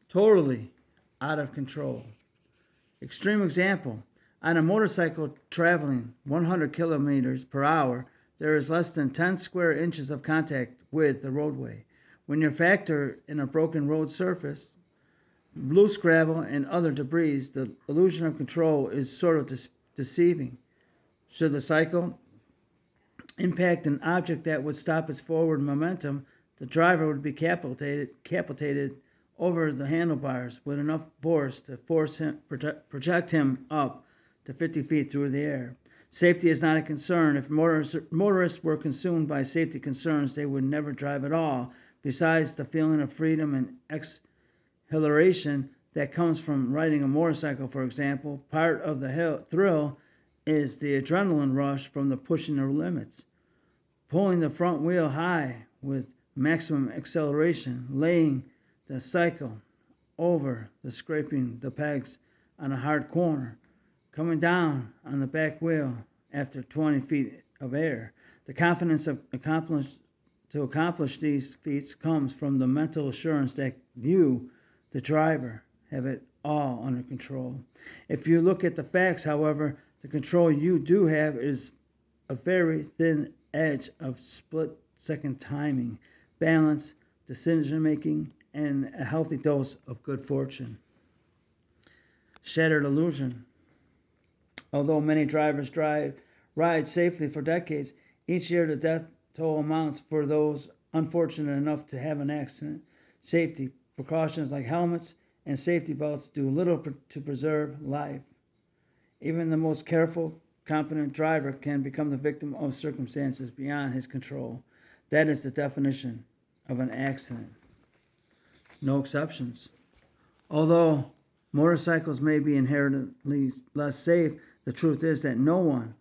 totally out of control. Extreme example. On a motorcycle traveling 100 kilometers per hour, there is less than 10 square inches of contact with the roadway. When you factor in a broken road surface, loose gravel, and other debris, the illusion of control is sort of deceiving. Should the cycle impact an object that would stop its forward momentum, the driver would be capitated over the handlebars with enough force to project him up to 50 feet through the air. Safety is not a concern. If motorists were consumed by safety concerns, they would never drive at all. Besides the feeling of freedom and exhilaration that comes from riding a motorcycle, for example, part of the thrill is the adrenaline rush from the pushing the limits. Pulling the front wheel high with maximum acceleration, laying the cycle over the scraping the pegs on a hard corner, coming down on the back wheel after 20 feet of air. The confidence to accomplish these feats comes from the mental assurance that you, the driver, have it all under control. If you look at the facts, however, the control you do have is a very thin edge of split-second timing, balance, decision-making, and a healthy dose of good fortune. Shattered illusion. Although many drivers ride safely for decades, each year the death toll amounts for those unfortunate enough to have an accident. Safety precautions like helmets and safety belts do little to preserve life. Even the most careful, competent driver can become the victim of circumstances beyond his control. That is the definition of an accident. No exceptions. Although motorcycles may be inherently less safe, the truth is that no one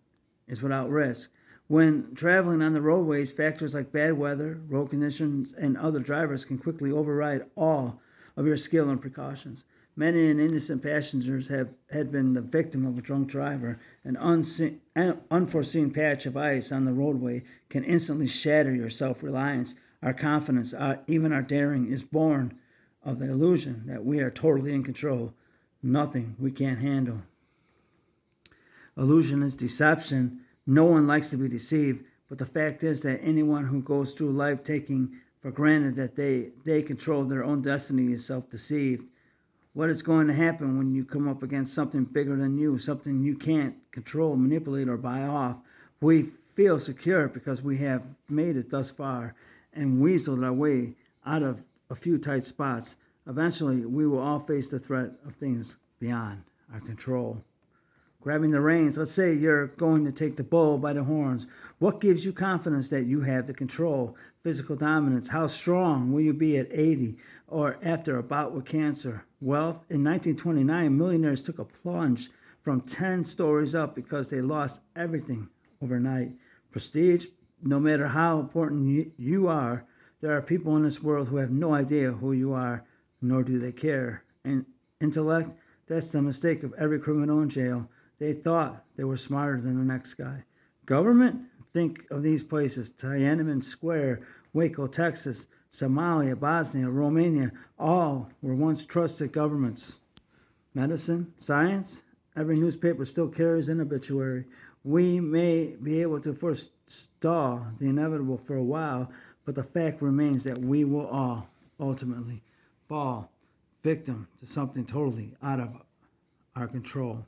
is without risk. When traveling on the roadways, factors like bad weather, road conditions, and other drivers can quickly override all of your skill and precautions. Many innocent passengers had been the victim of a drunk driver. An unforeseen patch of ice on the roadway can instantly shatter your self-reliance. Our confidence, even our daring, is born of the illusion that we are totally in control. Nothing we can't handle. Illusion is deception. No one likes to be deceived, but the fact is that anyone who goes through life taking for granted that they control their own destiny is self-deceived. What is going to happen when you come up against something bigger than you, something you can't control, manipulate, or buy off? We feel secure because we have made it thus far and weaseled our way out of a few tight spots. Eventually, we will all face the threat of things beyond our control. Grabbing the reins, let's say you're going to take the bull by the horns. What gives you confidence that you have the control? Physical dominance. How strong will you be at 80 or after a bout with cancer? Wealth. In 1929, millionaires took a plunge from 10 stories up because they lost everything overnight. Prestige. No matter how important you are, there are people in this world who have no idea who you are, nor do they care. And intellect. That's the mistake of every criminal in jail. They thought they were smarter than the next guy. Government? Think of these places: Tiananmen Square, Waco, Texas, Somalia, Bosnia, Romania. All were once trusted governments. Medicine? Science? Every newspaper still carries an obituary. We may be able to forestall the inevitable for a while, but the fact remains that we will all ultimately fall victim to something totally out of our control.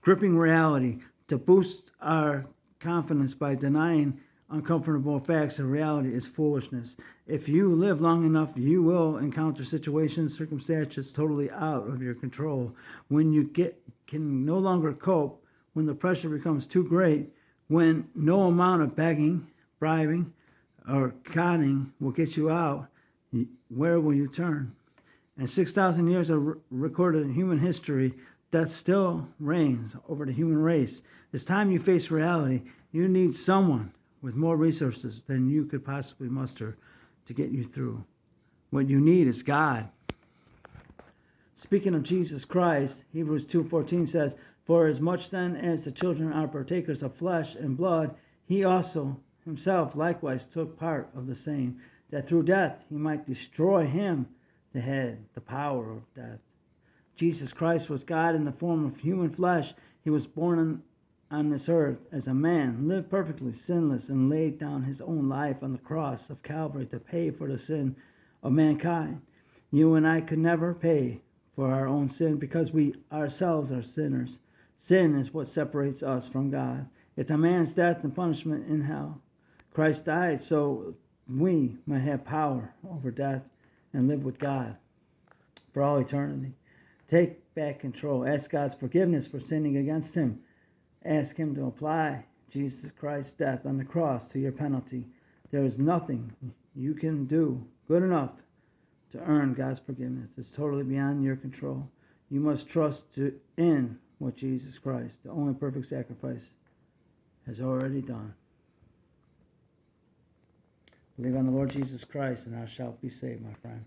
Gripping reality. To boost our confidence by denying uncomfortable facts of reality is foolishness. If you live long enough, you will encounter situations, circumstances totally out of your control. When you can no longer cope, when the pressure becomes too great, when no amount of begging, bribing, or conning will get you out, where will you turn? In 6,000 years of recorded human history, death still reigns over the human race. It's time you face reality. You need someone with more resources than you could possibly muster to get you through. What you need is God. Speaking of Jesus Christ, Hebrews 2:14 says, "For as much then as the children are partakers of flesh and blood, he also himself likewise took part of the same, that through death he might destroy him that had the power of death. Jesus Christ was God in the form of human flesh. He was born on this earth as a man, lived perfectly sinless, and laid down his own life on the cross of Calvary to pay for the sin of mankind. You and I could never pay for our own sin because we ourselves are sinners. Sin is what separates us from God. It's a man's death and punishment in hell. Christ died so we might have power over death and live with God for all eternity. Take back control. Ask God's forgiveness for sinning against him. Ask him to apply Jesus Christ's death on the cross to your penalty. There is nothing you can do good enough to earn God's forgiveness. It's totally beyond your control. You must trust in what Jesus Christ, the only perfect sacrifice, has already done. Believe on the Lord Jesus Christ, and thou shalt be saved, my friend.